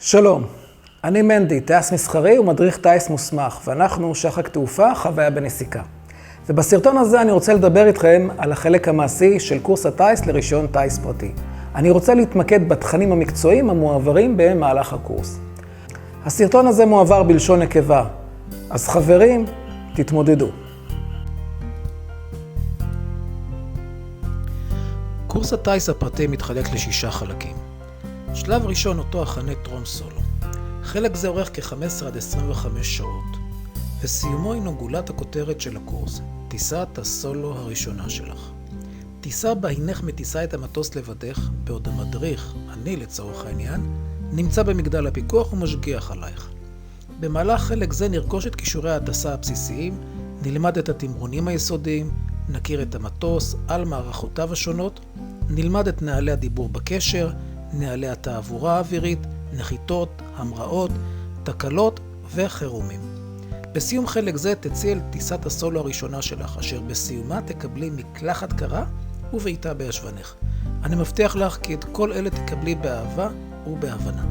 שלום, אני מנדי, טייס מסחרי ומדריך טייס מוסמך, ואנחנו שחק תעופה, חוויה בנסיקה. ובסרטון הזה אני רוצה לדבר איתכם על החלק המעשי של קורס הטייס לרישיון טייס פרטי. אני רוצה להתמקד בתכנים המקצועיים המועברים במהלך הקורס. הסרטון הזה מועבר בלשון נקבה, אז חברים, תתמודדו. קורס הטייס הפרטי מתחלק ל6 חלקים. שלב ראשון אותו הכנה טרום סולו. חלק זה אורך כ-15 עד 25 שעות, וסיומו הינו גולת הכותרת של הקורס, טיסת הסולו הראשונה שלך. טיסה בה הינך מטיסה את המטוס לבדך, בעוד המדריך, אני לצורך העניין, נמצא במגדל הפיקוח ומשגיח עלייך. במהלך חלק זה נרכוש את כישורי ההטסה הבסיסיים, נלמד את התמרונים היסודיים, נכיר את המטוס על מערכותיו השונות, נלמד את נהלי הדיבור בקשר, נהלי התעבורה האווירית, נחיתות, המראות, תקלות וחירומים. בסיום חלק זה תצאי אל טיסת הסולו הראשונה שלך, אשר בסיומה תקבלי מקלחת קרה ובעיטה בישבנך. אני מבטיח לך כי את כל אלה תקבלי באהבה ובהבנה.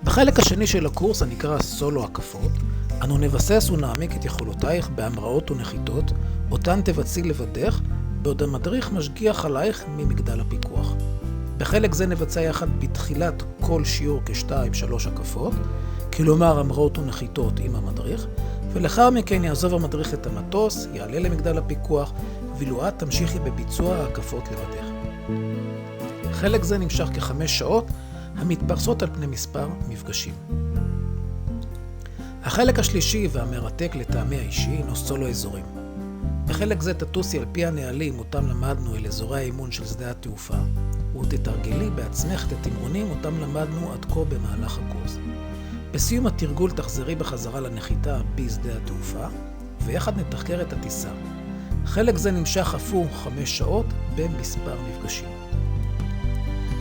בחלק השני של הקורס, הנקרא סולו הקפות, אנו נבסס ונעמיק את יכולותייך בהמראות ונחיתות, אותן תבצעי לבדך, בעוד המדריך משגיח עלייך ממגדל הפיקוח. בחלק זה נבצע יחד בתחילת כל שיעור כ2-3 הקפות, כלומר המראות ונחיתות עם המדריך, ולאחר מכן יעזוב המדריך את המטוס, יעלה למגדל הפיקוח, ואילו את תמשיכי בביצוע ההקפות לבדך. חלק זה נמשך כ5 שעות, המתפרסות על פני מספר מפגשים. החלק השלישי והמרתק לטעמי האישי הינו סולו אזורים. בחלק זה תטוסי על פי הנהלים אותם למדנו אל אזורי האימון של שדה התעופה, ותתרגלי בעצמך את התמרונים אותם למדנו עד כה במהלך הקורס. בסיום התרגול תחזרי בחזרה לנחיתה בשדה התעופה, ויחד נתחקר את הטיסה. חלק זה נמשך אף הוא 5 שעות במספר מפגשים.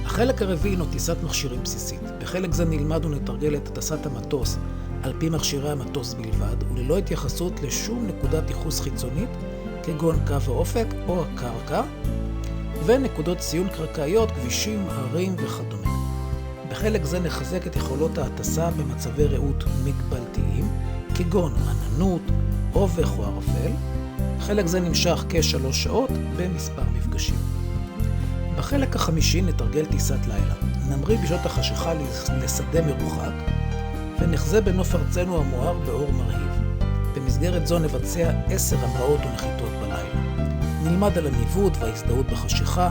החלק הרביעי הוא טיסת מכשירים בסיסית. בחלק זה נלמד ונתרגל את הטסת המטוס על פי מכשירי המטוס בלבד, וללא התייחסות לשום נקודת ייחוס חיצונית, כגון קו האופק או הקרקע, ונקודות ציון קרקעיות, כבישים, הרים וכדומה. בחלק זה נחזק את יכולות ההטסה במצבי ראות מגבלתיים, כגון עננות, אובך או ערפל. חלק זה נמשך כ3 שעות במספר מפגשים. בחלק החמישי נתרגל טיסת לילה. נמריא בשעות החשיכה לשדה מרוחק, ונחזה בנוף ארצנו המואר באור מרהיב. במסגרת זו נבצע 10 המראות ונחיתות בלילה. נלמד על הניווט וההזדהות בחשיכה,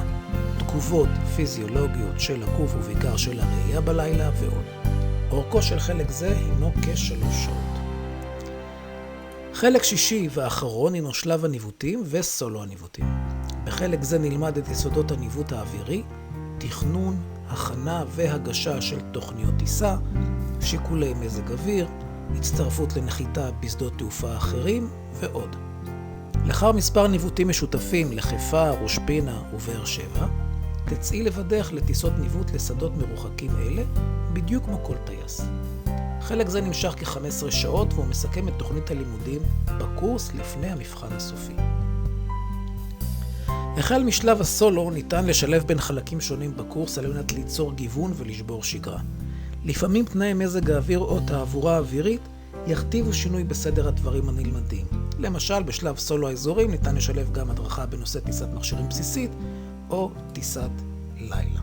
תגובות פיזיולוגיות של הגוף ובעיקר של הראייה בלילה ועוד. אורכו של חלק זה הינו כ3 שעות. חלק שישי והאחרון הינו שלב הניווטים וסולו הניווטים. בחלק זה נלמד את יסודות הניווט האווירי, תכנון, הכנה והגשה של תוכניות טיסה, שיקולי מזג אוויר, הצטרפות לנחיתה בשדות תעופה אחרים ועוד. לאחר מספר ניווטים משותפים לחיפה, ראש פינה ובאר שבע, תצאי לבדך לטיסות ניווט לשדות מרוחקים אלה, בדיוק כמו כל טייס. חלק זה נמשך כ15 שעות והוא מסכם את תוכנית הלימודים בקורס לפני המבחן הסופי. החל משלב הסולו ניתן לשלב בין חלקים שונים בקורס על מנת ליצור גיוון ולשבור שגרה. לפעמים תנאי מזג האוויר או תעבורה אווירית יכתיבו שינוי בסדר הדברים הנלמדים. למשל, בשלב סולו האזורים ניתן לשלב גם הדרכה בנושא טיסת מכשירים בסיסית או טיסת לילה.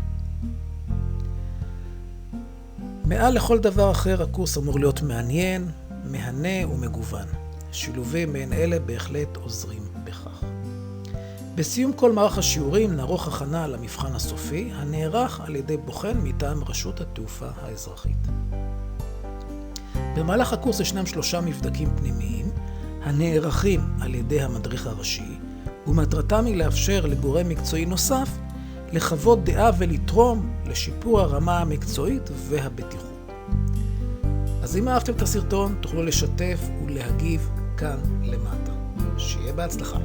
מעל לכל דבר אחר, הקורס אמור להיות מעניין, מהנה ומגוון. שילובים מעין אלה בהחלט עוזרים בכך. בסיום כל מערך השיעורים נערוך הכנה למבחן הסופי, הנערך על ידי בוחן מטעם רשות התעופה האזרחית. במהלך הקורס ישנם 3 מבדקים פנימיים, הנערכים על ידי המדריך הראשי, ומטרתם היא לאפשר לגורם מקצועי נוסף לחוות דעה ולתרום לשיפור הרמה המקצועית והבטיחות. אז אם אהבתם את הסרטון, תוכלו לשתף ולהגיב כאן למטה. שיהיה בהצלחה.